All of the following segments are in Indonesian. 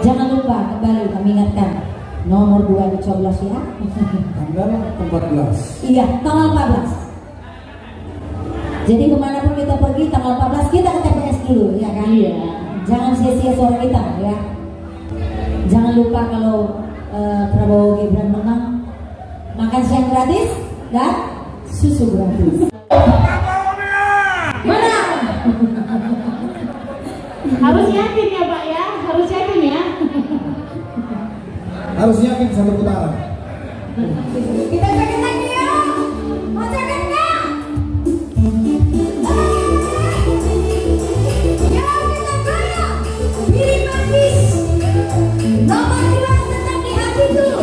Jangan lupa kembali kami ingatkan nomor 2 dicoblos ya. Tanggal 14. Iya, tanggal 14. Jadi kemanapun kita pergi tanggal 14 kita ke TPS dulu ya kan? Iya. Jangan sia-sia suara kita ya. Jangan lupa kalau Prabowo Gibran menang, makan siang gratis dan susu gratis. Mana? Harus yakin ya Pak ya, harus yakin ya. Harus yakin satu putaran. Kita joget lagi ya. Mau joget nggak? Ya kita goyang. Diri manis. Nomor 2 tetap di hatiku.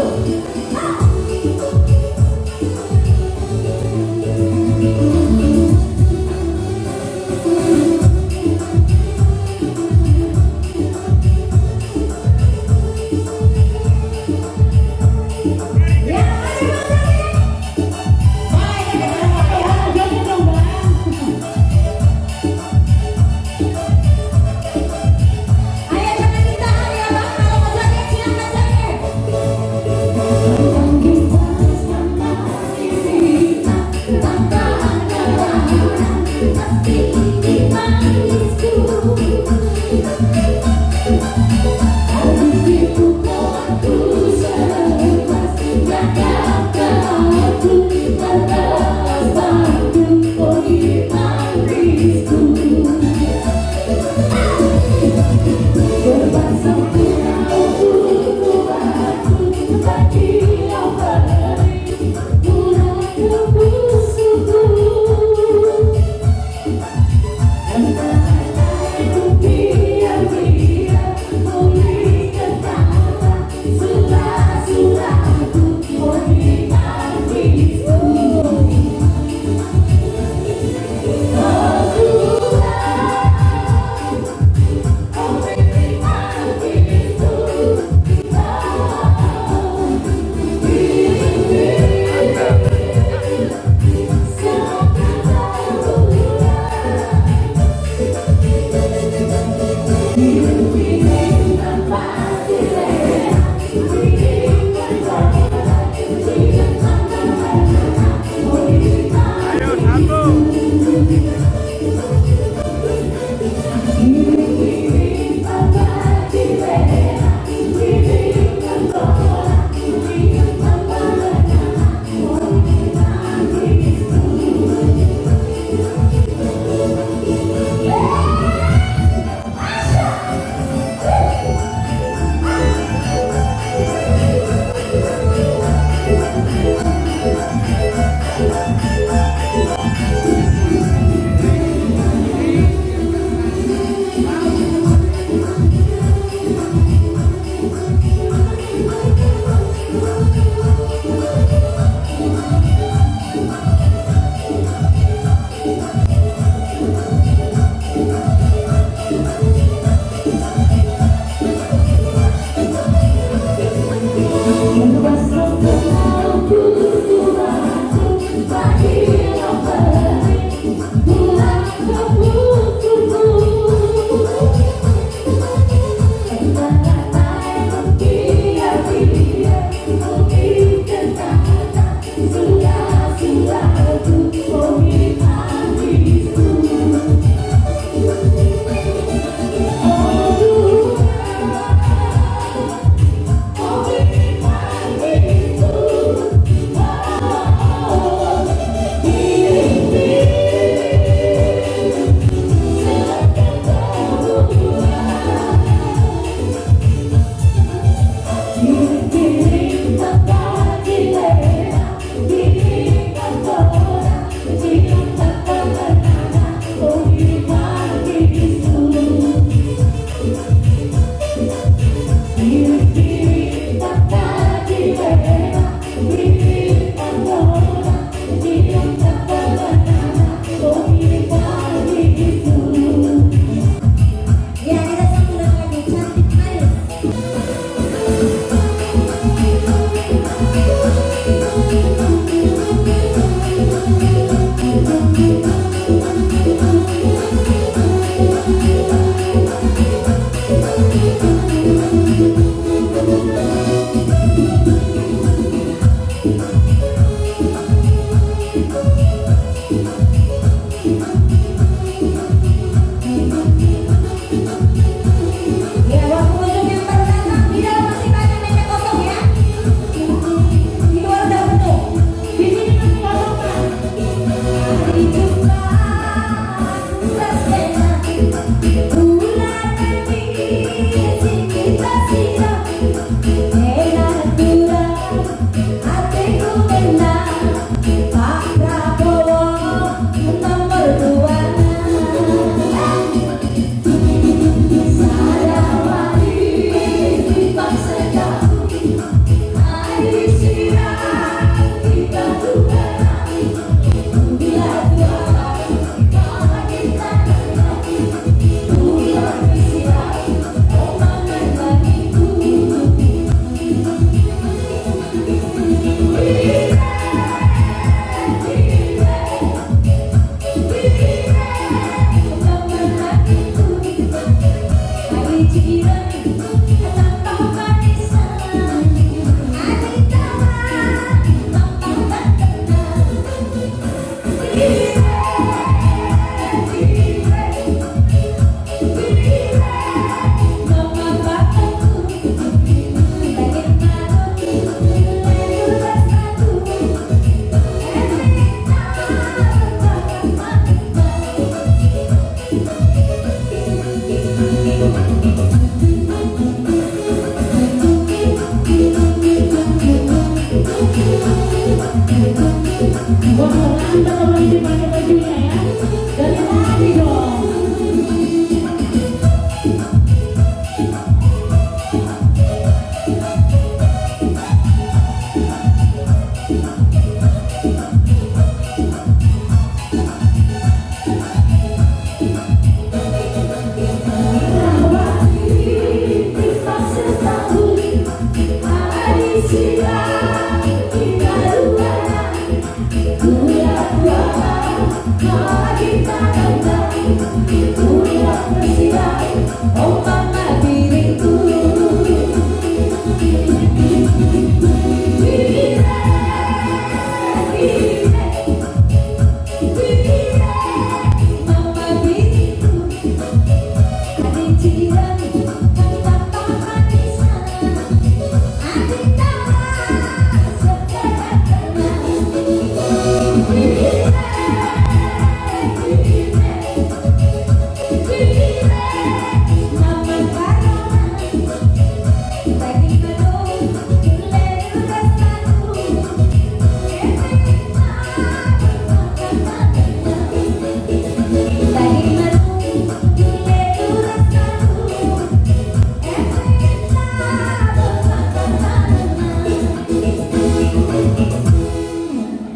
Wah, Anda kalau ini pakai bajunya ya. Dari tadi dong.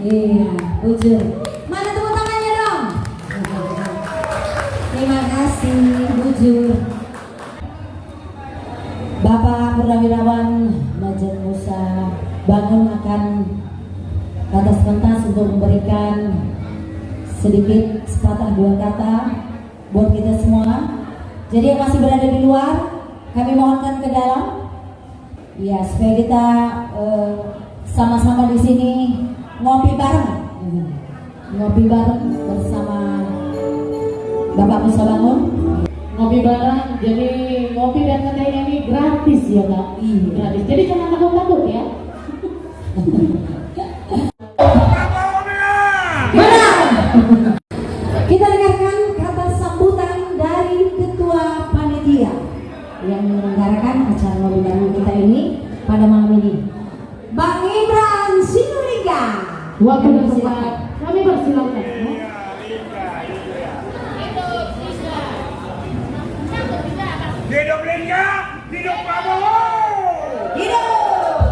Iya, bujur. Mana tepuk tangannya dong? Terima kasih, bujur. Bapak Purnawirawan Majen Musa Bangun akan atas pentas untuk memberikan sedikit sepatah dua kata buat kita semua. Jadi yang masih berada di luar, kami mohonkan ke dalam. Ya, supaya kita sama-sama di sini ngopi bareng bersama Bapak Musa Bangun. Ngopi bareng, jadi ngopi dan ngetehnya ini gratis ya Kak? Iya, gratis. Jadi jangan takut-takut ya. Kita dengarkan kata sambutan dari Ketua Panitia yang menyelenggarakan acara ngopi bareng kita ini pada malam ini, Bang Ibran Sinulinga. Waktu bersilakan, kami bersilakan. Hidup Lingga, hidup Prabowo. Hidup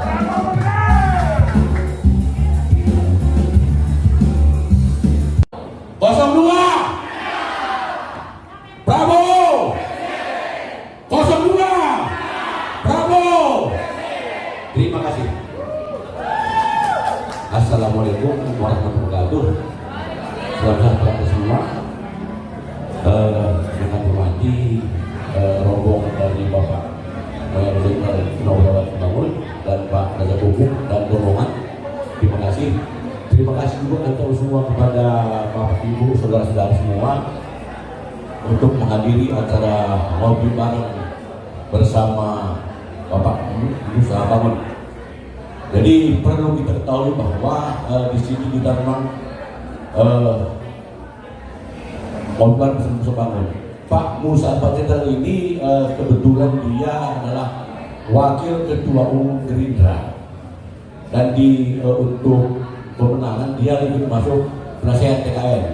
Prabowo menang. 02 Prabowo 02 Prabowo. Terima kasih. Assalamualaikum warahmatullahi wabarakatuh. Selamat datang semua. Dengan hormati rombongan dari Bapak Purnawirawan Bangun dan Pak Raja Bubuk dan rombongan. Terima kasih. Terima kasih juga untuk semua kepada Bapak Ibu, saudara-saudara semua untuk menghadiri acara ngopi bareng bersama Bapak Musa Bangun. Jadi perlu kita ketahui bahwa di sini kita memang ngopi bareng bersama Musa Bangun. Pak Musa Bangun ini kebetulan dia adalah Wakil Ketua Umum Gerindra dan untuk pemenangan dia ikut masuk penasehat TKN.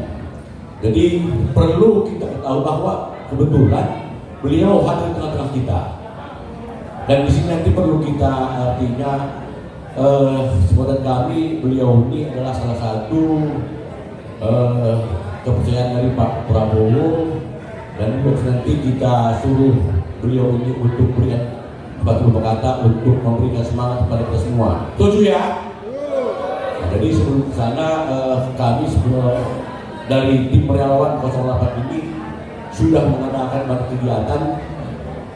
Jadi perlu kita ketahui bahwa kebetulan beliau hadir di tengah-tengah kita. Dan di sini nanti perlu kita artinya sebutan kami, beliau ini adalah salah satu kepercayaan dari Pak Prabowo, dan nanti kita suruh beliau ini untuk berikan suatu kata untuk memberikan semangat kepada kita semua. Setuju ya? Jadi sebelum sana kami dari tim relawan 08 ini sudah mengadakan banyak kegiatan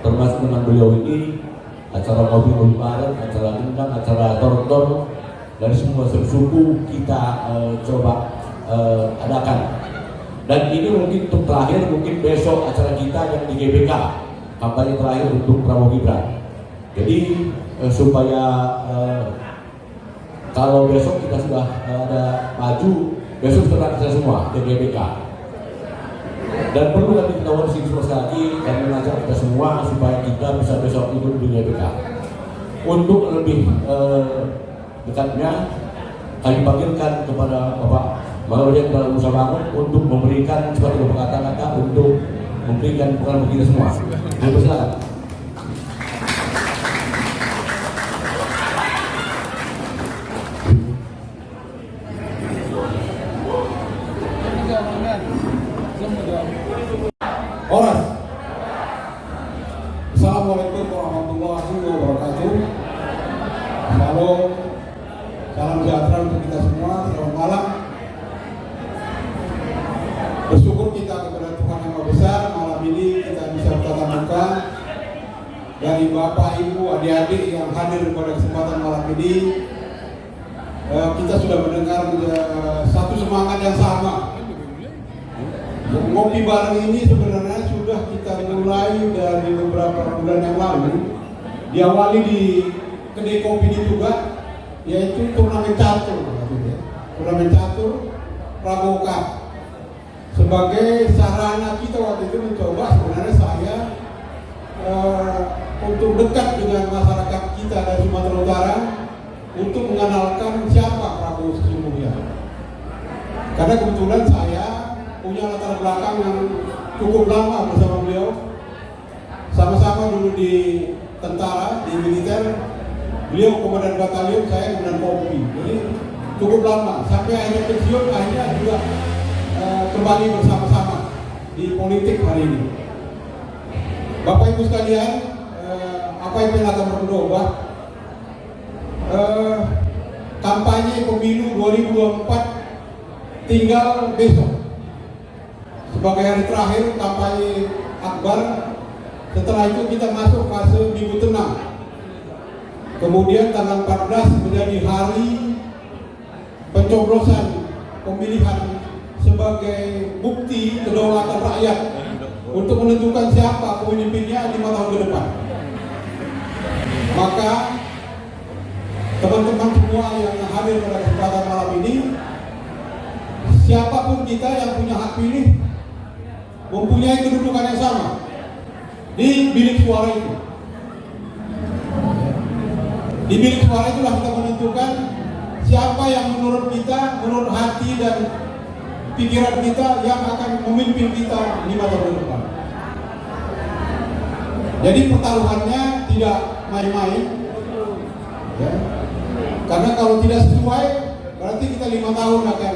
termasuk dengan beliau ini, acara kopi bareng, acara undang, acara tortor dari semua suku kita coba adakan. Dan ini mungkin untuk terakhir, mungkin besok acara kita yang di GBK, kampanye terakhir untuk Prabowo Gibran. Jadi supaya kalau besok kita sudah ada maju, besok kita bisa semua di GBK. Dan perlu kami ketahuan sini sekali lagi dan mengajak kita semua supaya kita bisa besok ikut di GBK. Untuk lebih dekatnya, kami panggilkan kepada Bapak Maulid dalam Musa Bangun untuk memberikan suatu kata-kata untuk memberikan peran kita semua. Silakan. Oras. Assalamualaikum warahmatullahi wabarakatuh. Shalom. Salam sejahtera untuk kita semua. Selamat malam. Bersyukur kita kepada Tuhan Yang Maha Besar, malam ini kita bisa bertatap muka dari Bapak, Ibu, adik-adik yang hadir pada kesempatan malam ini. Kita sudah mendengar satu semangat yang sama. Ngopi bareng ini sebenarnya sudah kita mulai dari beberapa bulan yang lalu. Diawali di kedai kopi ini juga, yaitu turnamen catur, turnamen catur Prabowo Cup. Sebagai sarana kita waktu itu mencoba sebenarnya saya untuk dekat dengan masyarakat kita dari Sumatera Utara untuk mengenalkan siapa Prabowo sesungguhnya. Karena kebetulan saya punya latar belakang yang cukup lama bersama beliau, sama-sama dulu di tentara, di militer. Beliau komandan batalion, saya komandan kopi. Jadi cukup lama, sampai akhirnya pensiun, akhirnya juga kembali bersama-sama di politik hari ini. Bapak Ibu sekalian, apa yang akan berubah? Kampanye pemilu 2024 tinggal besok. Sebagai hari terakhir kampanye akbar, setelah itu kita masuk fase minggu tenang. Kemudian tanggal 14 menjadi hari pencoblosan pemilihan sebagai bukti kedaulatan rakyat untuk menentukan siapa pemimpinnya 5 tahun ke depan. Maka teman-teman semua yang hadir pada kesempatan malam ini, siapapun kita yang punya hak pilih mempunyai kedudukan yang sama di bilik suara itu. Di bilik suara itulah kita menentukan siapa yang menurut kita, menurut hati dan pikiran kita yang akan memimpin kita 5 tahun ke depan. Jadi pertaruhannya tidak main-main, ya. Karena kalau tidak sesuai, berarti kita 5 tahun akan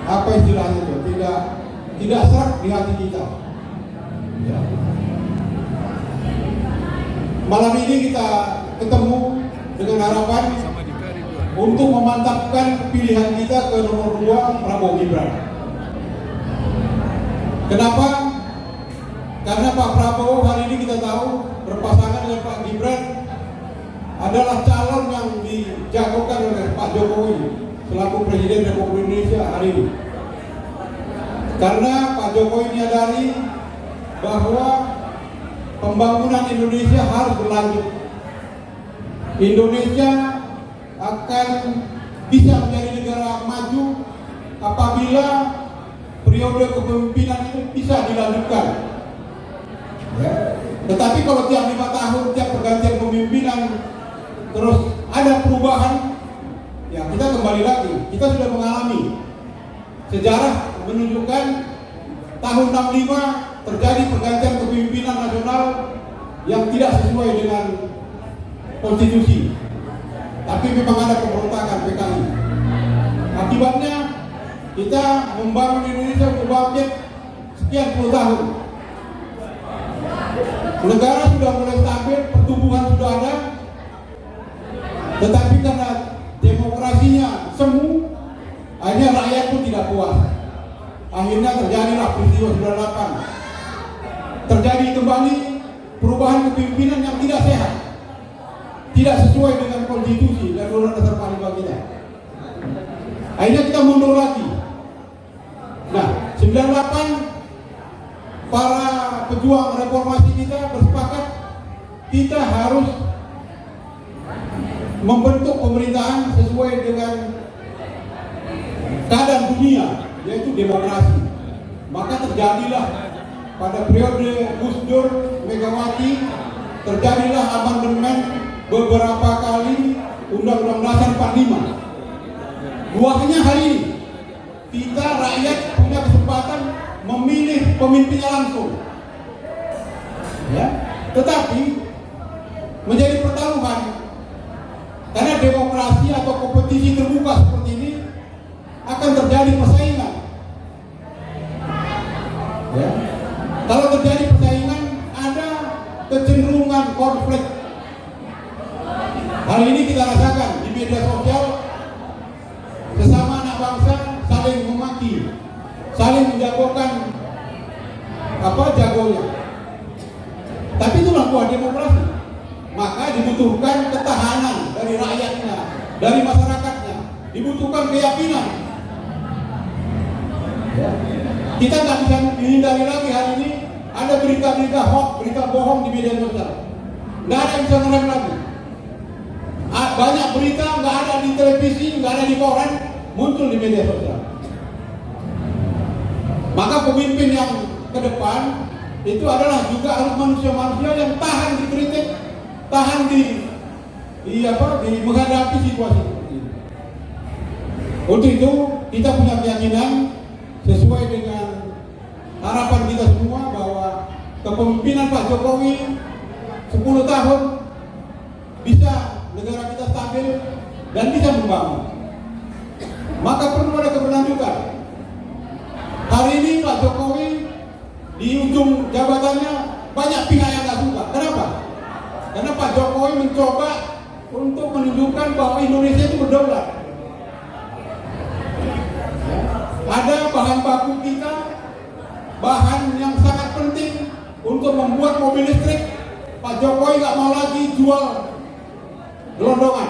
apa istilahnya itu, tidak serak di hati kita. Ya. Malam ini kita ketemu dengan harapan untuk memantapkan pilihan kita ke nomor 2 Prabowo Gibran. Kenapa? Karena Pak Prabowo hari ini kita tahu berpasangan dengan Pak Gibran adalah calon yang dijagokan oleh Pak Jokowi selaku Presiden Republik Indonesia hari ini. Karena Pak Jokowi menyadari bahwa pembangunan Indonesia harus berlanjut. Indonesia akan bisa menjadi negara maju apabila periode kepemimpinan itu bisa dilanjutkan. Ya. Tetapi kalau tiap 5 tahun, tiap pergantian kepemimpinan terus ada perubahan, ya kita kembali lagi. Kita sudah mengalami sejarah menunjukkan tahun 65 terjadi pergantian kepemimpinan nasional yang tidak sesuai dengan konstitusi. Tapi memang ada pemberontakan PKI. Akibatnya kita membangun Indonesia untuk bangkit sekian puluh tahun. Negara sudah mulai stabil, pertumbuhan sudah ada, tetapi karena demokrasinya semu, akhirnya rakyat pun tidak puas. Akhirnya terjadilah peristiwa 98. Terjadi kembali perubahan kepemimpinan yang tidak sehat, tidak sesuai dengan konstitusi dan undang-undang dasar 45 kita. Akhirnya kita mundur lagi. Nah, 98 para pejuang reformasi kita bersepakat kita harus membentuk pemerintahan sesuai dengan keadaan dunia, yaitu demokrasi. Maka terjadilah pada periode Gus Dur, Megawati, terjadilah amandemen beberapa kali Undang-Undang Dasar 45. Buahnya hari ini kita rakyat punya kesempatan memilih pemimpinnya langsung. Ya, tetapi menjadi pertaruhan karena demokrasi atau kompetisi terbuka seperti ini akan terjadi persaingan. Ya. Kalau terjadi persaingan, ada kecenderungan konflik. Hari ini kita rasakan di media sosial, sesama anak bangsa saling memaki, saling menjagokan jagonya. Tapi itulah buah demokrasi. Maka dibutuhkan ketahanan dari rakyatnya, dari masyarakatnya, dibutuhkan keyakinan. Ya. Kita nggak bisa dihindari lagi hari ini ada berita-berita hoax, berita bohong di media sosial. Nggak ada yang bisa ngerem lagi. Banyak berita nggak ada di televisi, nggak ada di koran, muncul di media sosial. Maka pemimpin yang ke depan itu adalah juga harus manusia-manusia yang tahan dikritik, tahan menghadapi situasi seperti ini. Untuk itu kita punya keyakinan sesuai dengan harapan kita semua bahwa kepemimpinan Pak Jokowi 10 tahun bisa negara kita stabil dan bisa membangun. Maka perlu ada keberlanjutan. Hari ini Pak Jokowi di ujung jabatannya banyak pihak yang nggak suka. Kenapa? Karena Pak Jokowi mencoba untuk menunjukkan bahwa Indonesia itu berdaulat. Ada bahan baku kita, bahan yang sangat penting untuk membuat mobil listrik. Pak Jokowi nggak mau lagi jual gelondongan,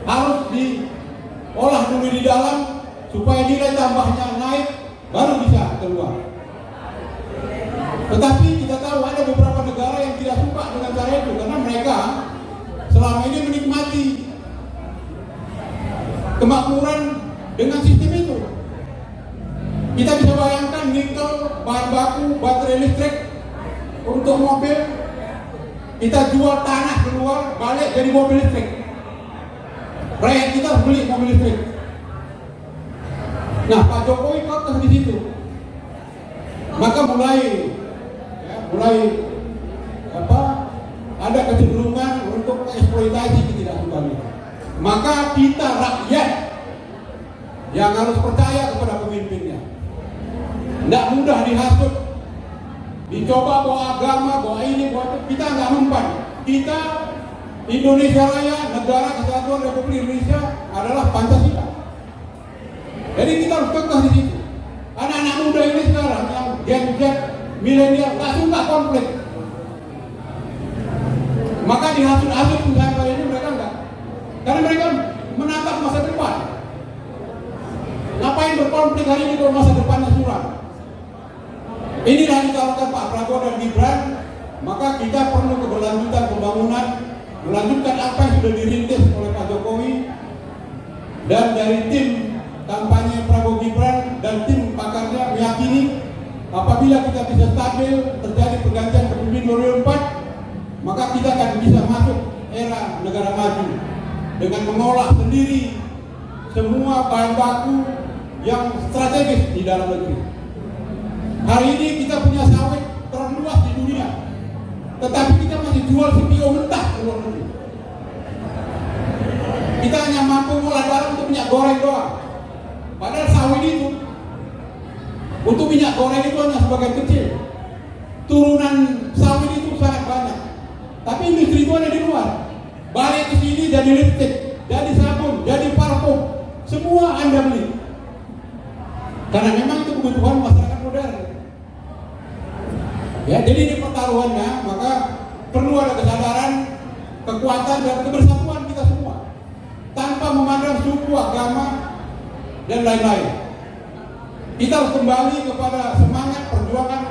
harus diolah dulu di dalam supaya nilai tambahnya naik, baru bisa keluar. Tetapi kita tahu ada beberapa negara yang tidak suka dengan cara itu karena mereka selama ini menikmati kemakmuran dengan sistem itu. Kita bisa bayangkan nikel, bahan baku, baterai listrik untuk mobil, kita jual tanah keluar, balik jadi mobil listrik. Rakyat kita beli mobil listrik. Nah, Pak Jokowi kokoh di situ. Maka mulai ada kecenderungan untuk eksploitasi ketidaksukaan. Maka kita rakyat yang harus percaya kepada pemimpinnya. Tidak mudah dihasut, dicoba bawa agama, bawa ini, bawa itu. Kita nggak mempan. Kita Indonesia Raya, Negara Kesatuan Republik Indonesia adalah Pancasila. Jadi kita harus kekeh di situ. Anak-anak muda ini sekarang yang Gen Z, milenial, nggak suka konflik. Maka dihasut-hasut perusahaan kali ini mereka enggak. Karena mereka menatap masa depan. Ngapain berkonflik hari ini kalau masa depannya suram? Inilah yang ditawarkan Pak Prabowo dan Gibran. Maka kita perlu keberlanjutan pembangunan, melanjutkan apa yang sudah dirintis oleh Pak Jokowi dan dari tim kampanye Prabowo Gibran dan tim pakarnya meyakini apabila kita bisa stabil, terjadi pergantian kepemimpinan 2004, maka kita akan bisa masuk era negara maju dengan mengolah sendiri semua bahan baku yang strategis di dalam negeri. Hari ini kita punya sawit terluas di dunia, tetapi kita masih jual CPO mentah ke luar negeri. Kita hanya mampu mengolah barang untuk minyak goreng doang. Padahal sawit itu untuk minyak goreng itu hanya sebagian kecil. Turunan sawit itu sangat banyak. Tapi industri itu ada di luar. Balik ke sini jadi lipstick, jadi sabun, jadi parfum, semua Anda beli. Karena memang itu kebutuhan masyarakat modern. Ya, jadi ini pertaruhannya perlu ada kesadaran, kekuatan dan kebersatuan kita semua tanpa memandang suku, agama dan lain-lain. Kita harus kembali kepada semangat perjuangan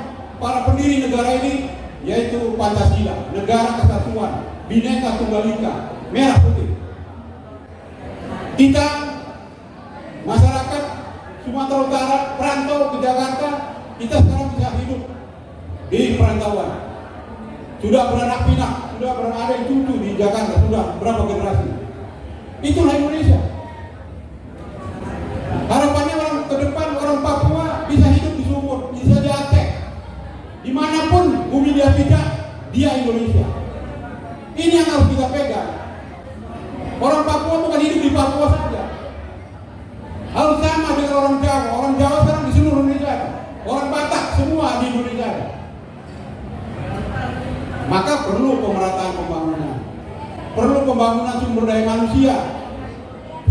para pendiri negara ini, yaitu Pancasila, negara kesatuan, Bhinneka Tunggal Ika, merah putih. Kita masyarakat Sumatera Utara perantau ke Jakarta, kita sekarang bisa hidup di perantauan. Sudah beranak pinak, sudah ada yang cucu di Jakarta, sudah berapa generasi. Itulah Indonesia. Harapannya orang ke depan, orang Papua bisa hidup di Sumut, bisa di Aceh, dimanapun bumi dia tidak, dia Indonesia. Ini yang harus kita pegang. Orang Papua bukan hidup di Papua saja, harus sama dengan orang Jawa. Orang Jawa sekarang di seluruh Indonesia, orang Batak semua di Indonesia. Maka perlu pemerataan pembangunan, perlu pembangunan sumber daya manusia.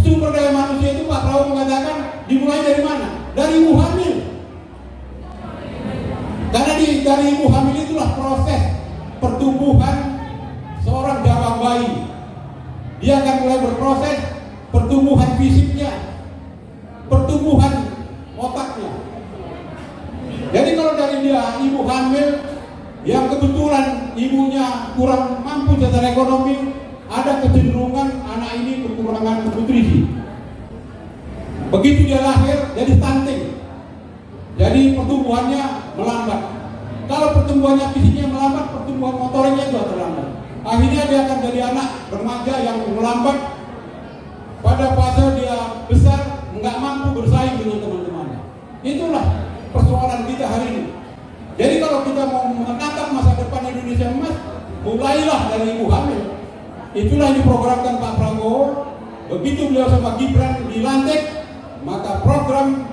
Sumber daya manusia itu Pak Prabowo mengatakan dimulai dari mana? Dari ibu hamil. Karena dari ibu hamil itulah proses pertumbuhan seorang jabang bayi. Dia akan mulai berproses pertumbuhan fisiknya, pertumbuhan otaknya. Jadi kalau dari dia ibu hamil yang kebetulan ibunya kurang mampu secara ekonomi, ada kecenderungan anak ini kekurangan nutrisi. Begitu dia lahir jadi stunting, jadi pertumbuhannya melambat. Kalau pertumbuhannya fisiknya melambat, pertumbuhan motoriknya juga terlambat. Akhirnya dia akan jadi anak remaja yang melambat. Pada fase dia besar, nggak mampu bersaing dengan teman-temannya. Itulah persoalan kita hari ini. Jadi kalau kita mau menatap masa depan Indonesia emas, mulailah dari ibu hamil. Itulah yang diprogramkan Pak Prabowo. Begitu beliau sama Gibran dilantik, maka program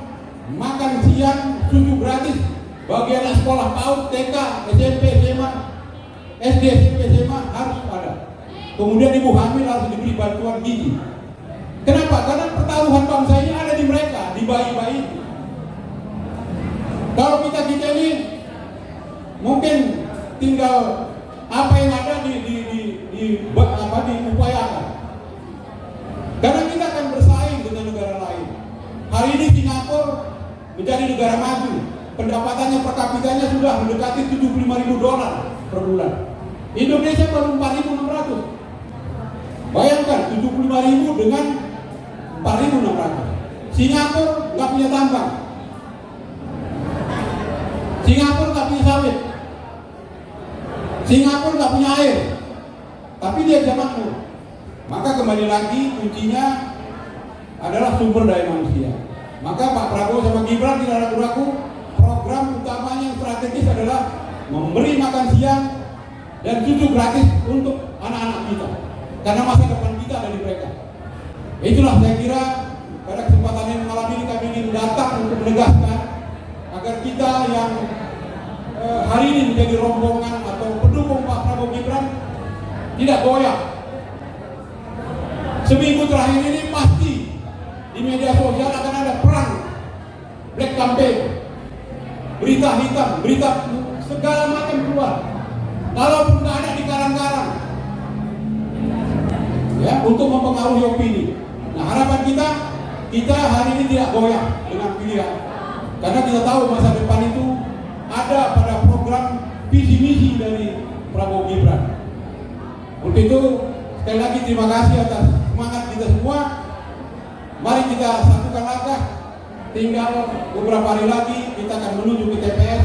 makan siang susu gratis bagi anak sekolah PAUD, TK, SMP, SMA, SD, SMP, SMA harus ada. Kemudian ibu hamil harus diberi bantuan gizi. Kenapa? Karena pertaruhan bangsa ini ada di mereka, di bayi-bayi. Kalau kita ini mungkin tinggal apa yang ada diupayakan. Karena kita akan bersaing dengan negara lain. Hari ini Singapura menjadi negara maju. Pendapatannya per kapitanya sudah mendekati $75.000 per bulan. Indonesia baru 4.600. Bayangkan 75.000 dengan 4.600. Singapura nggak punya tambang. Singapura nggak punya sawit. Singapura nggak punya air. Tapi dia bisa makmur. Maka kembali lagi kuncinya adalah sumber daya manusia. Maka Pak Prabowo sama Gibran tidak ragu-ragu, program utamanya yang strategis adalah memberi makan siang dan susu gratis untuk anak-anak kita. Karena masa depan kita ada di mereka. Itulah saya kira pada kesempatan yang malam ini kami ingin datang untuk menegaskan agar kita yang hari ini menjadi rombongan atau pendukung Pak Prabowo Gibran tidak goyah. Seminggu terakhir ini pasti di media sosial akan ada perang black campaign, berita hitam, berita segala macam keluar. Kalaupun nggak ada di karang-karang, ya, untuk mempengaruhi opini. Nah, harapan kita hari ini tidak goyah dengan pilihan, karena kita tahu masa depan itu ada pada program visi misi dari Prabowo Gibran. Untuk itu sekali lagi terima kasih atas semangat kita semua. Mari kita satukan langkah. Tinggal beberapa hari lagi kita akan menuju ke TPS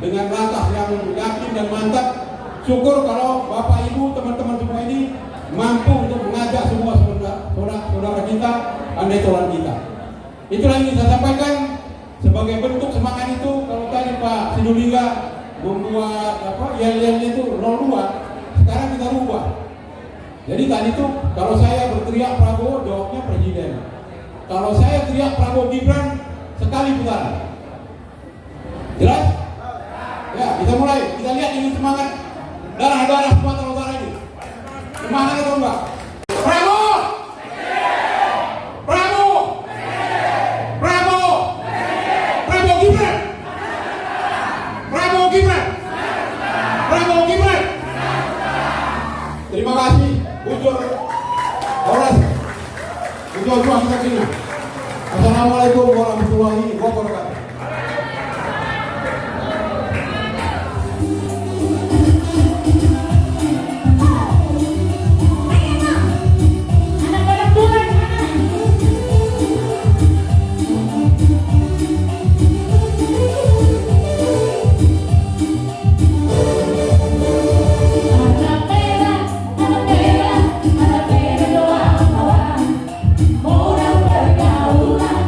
dengan langkah yang yakin dan mantap. Syukur kalau Bapak Ibu teman-teman semua ini mampu untuk mengajak semua saudara kita, andai tolan kita. Itulah yang ingin saya sampaikan sebagai bentuk semangat itu. Kalau tadi Pak Sinulinga membuat yel-yelnya itu 02, sekarang kita rubah. Jadi tadi itu kalau saya berteriak Prabowo, jawabnya Presiden. Kalau saya teriak Prabowo Gibran, sekali putaran. Jelas? Ya, kita mulai. Kita lihat ini semangat darah-darah Sumatera Utara ini. Semangat atau enggak? Prabowo! Prabowo! Prabowo! Prabowo Gibran! Prabowo Gibran! Prabowo Gibran! Terima kasih. Ujur. Oras. Ujur ruang kita sini. Assalamualaikum warahmatullahi wabarakatuh. Anak-anak tulen mana? Anak merah doa kawan, orang pergaulan,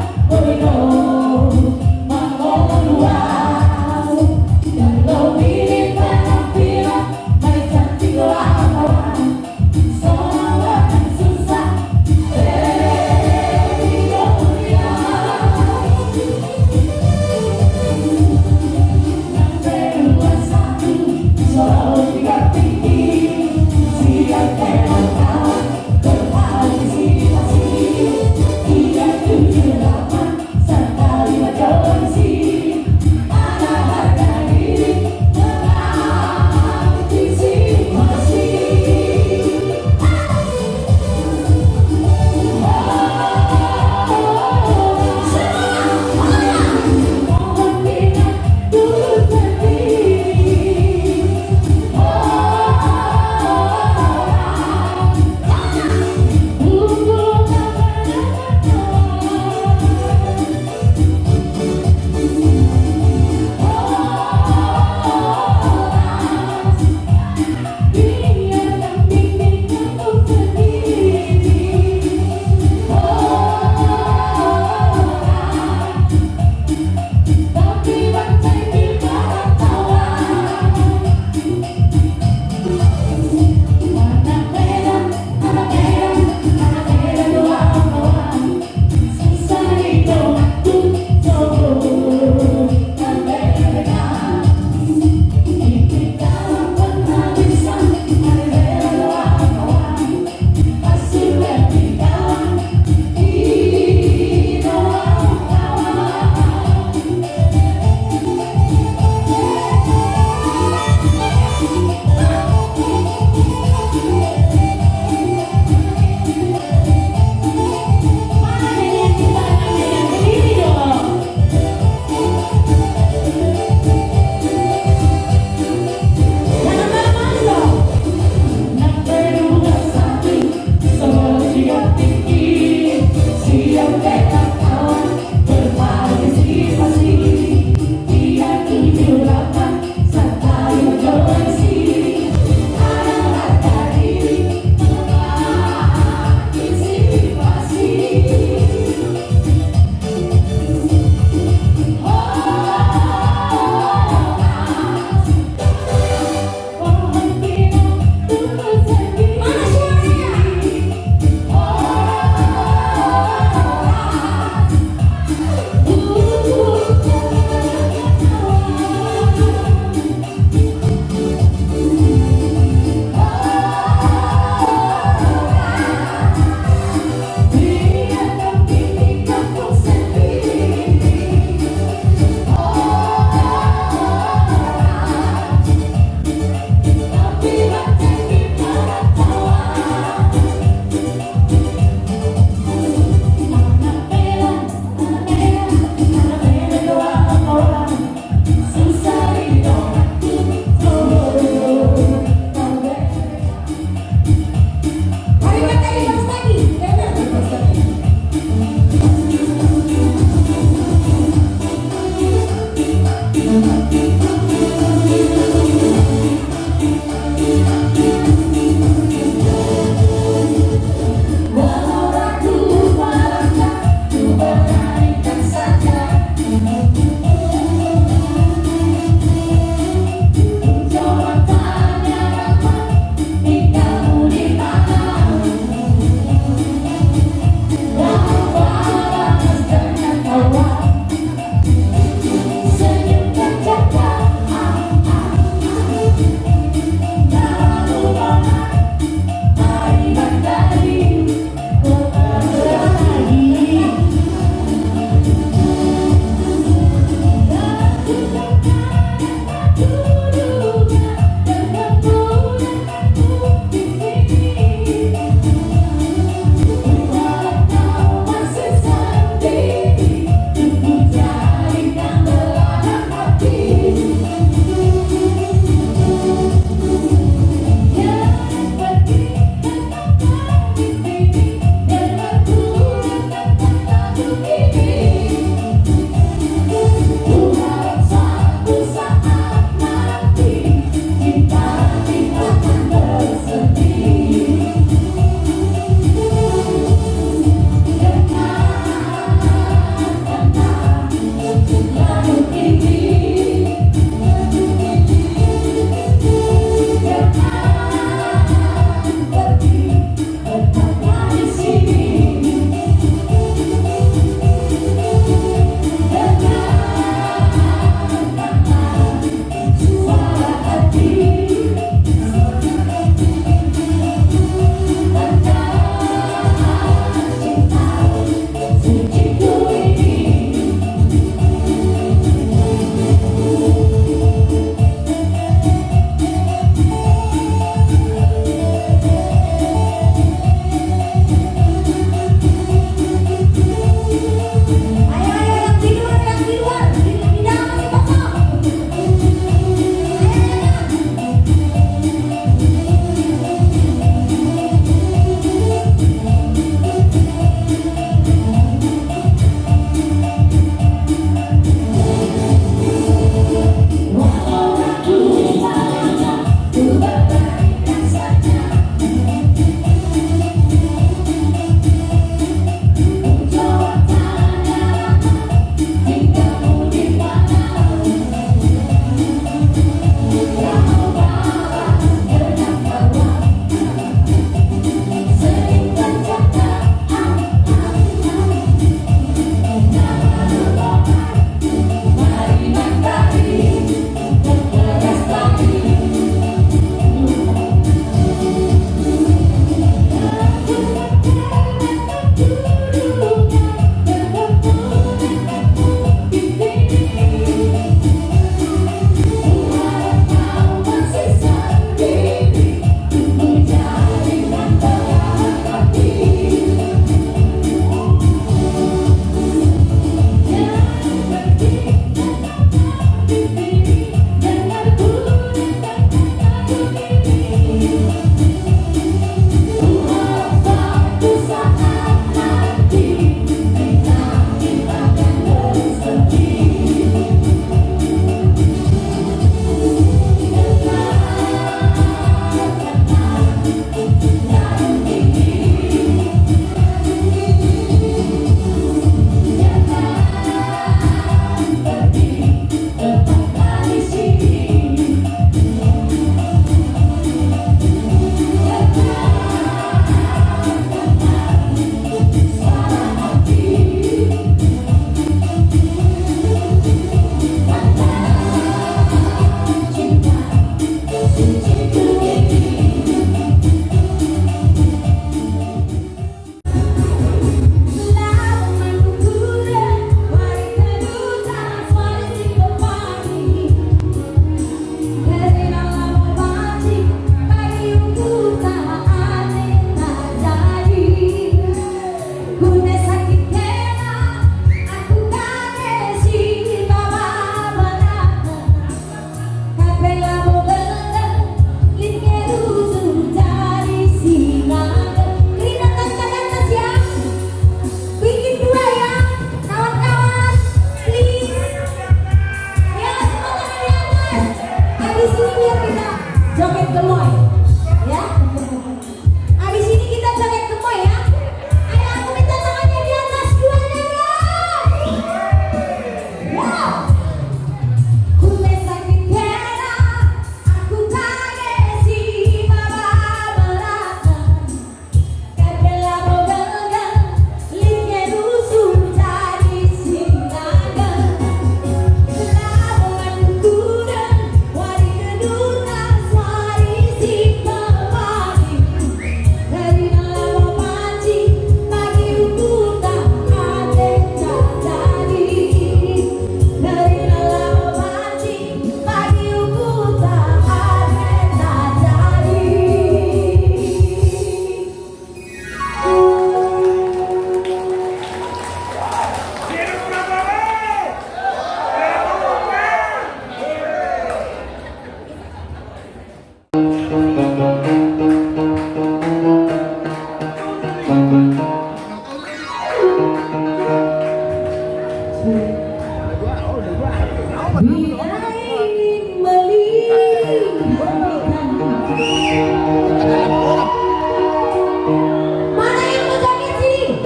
Mana yang mau joget sini?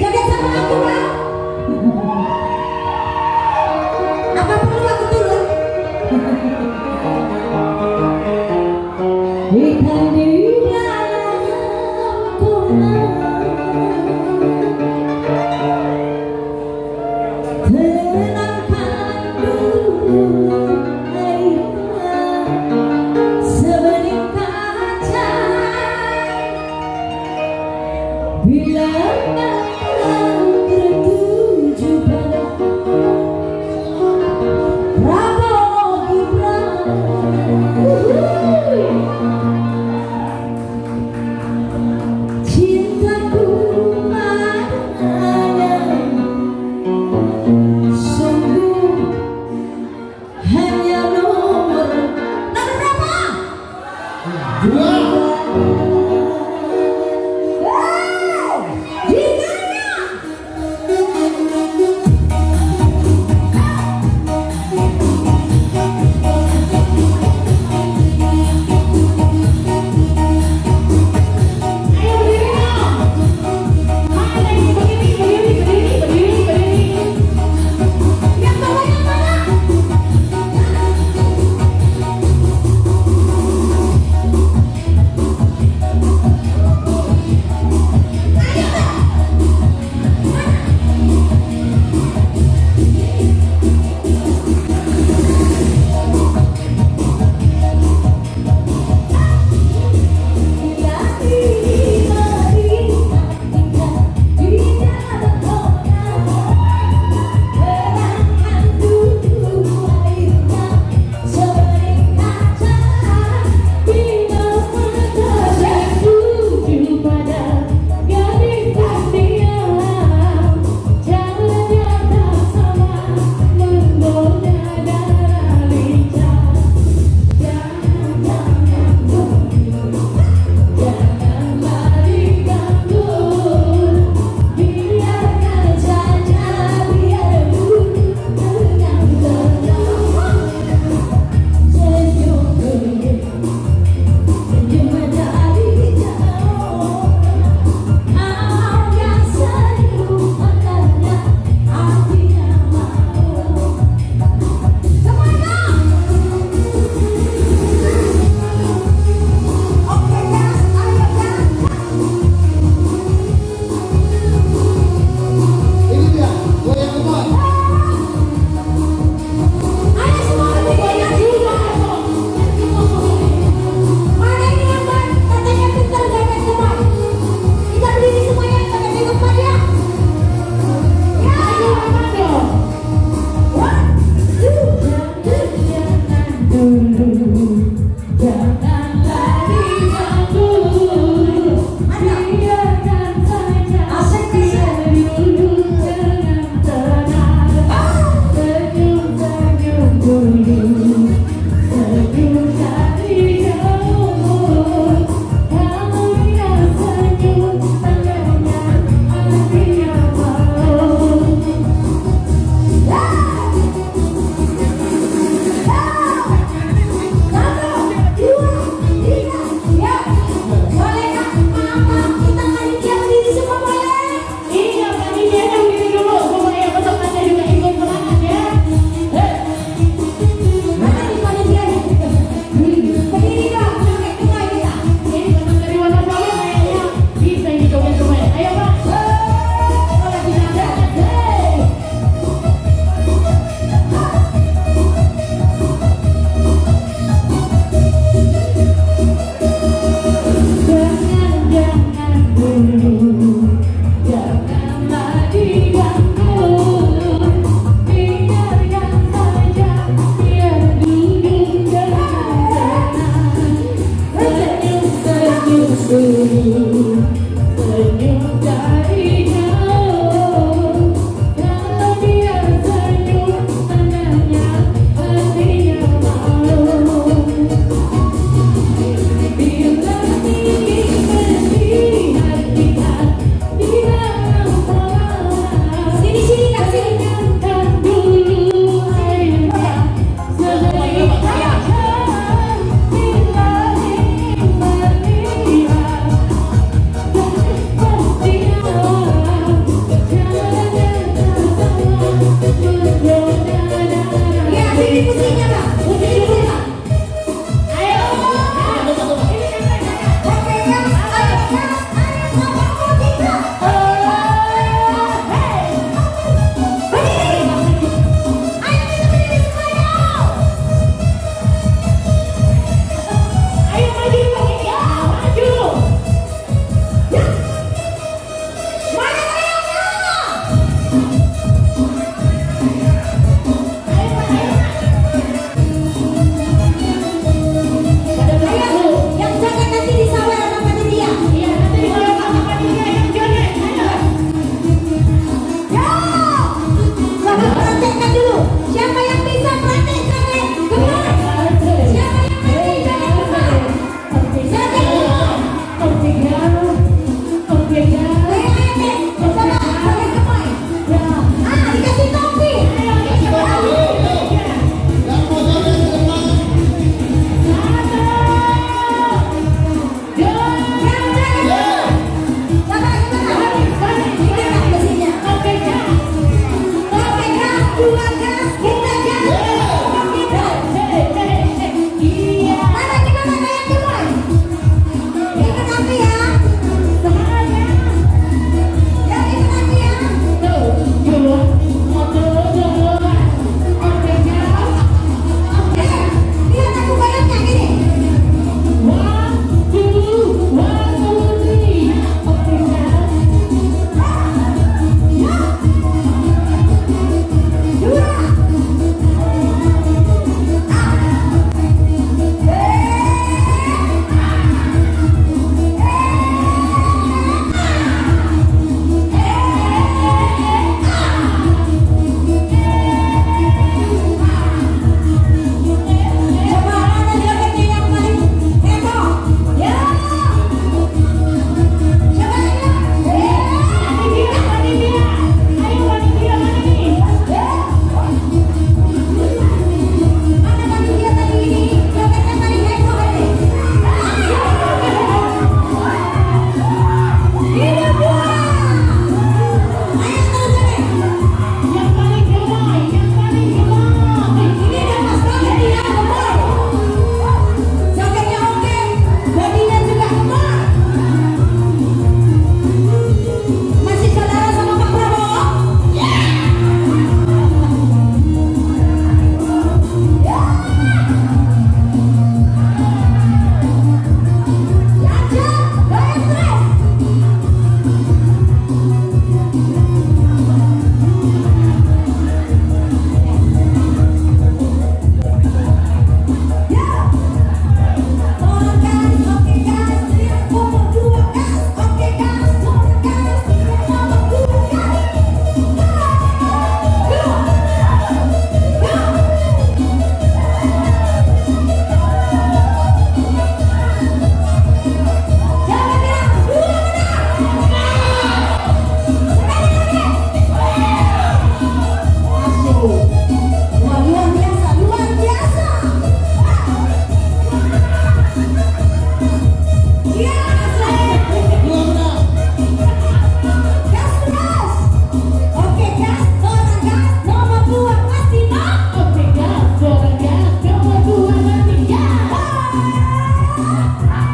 Joget sama aku lah. Apa perlu aku turun? Ikan di dalam kolam, tenangkan dulu airnya sebening kaca. Bila kau tertuju pada Prabowo Gibran, cintaku padanya sungguh hanya nomor berapa? Dua.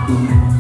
Thank you.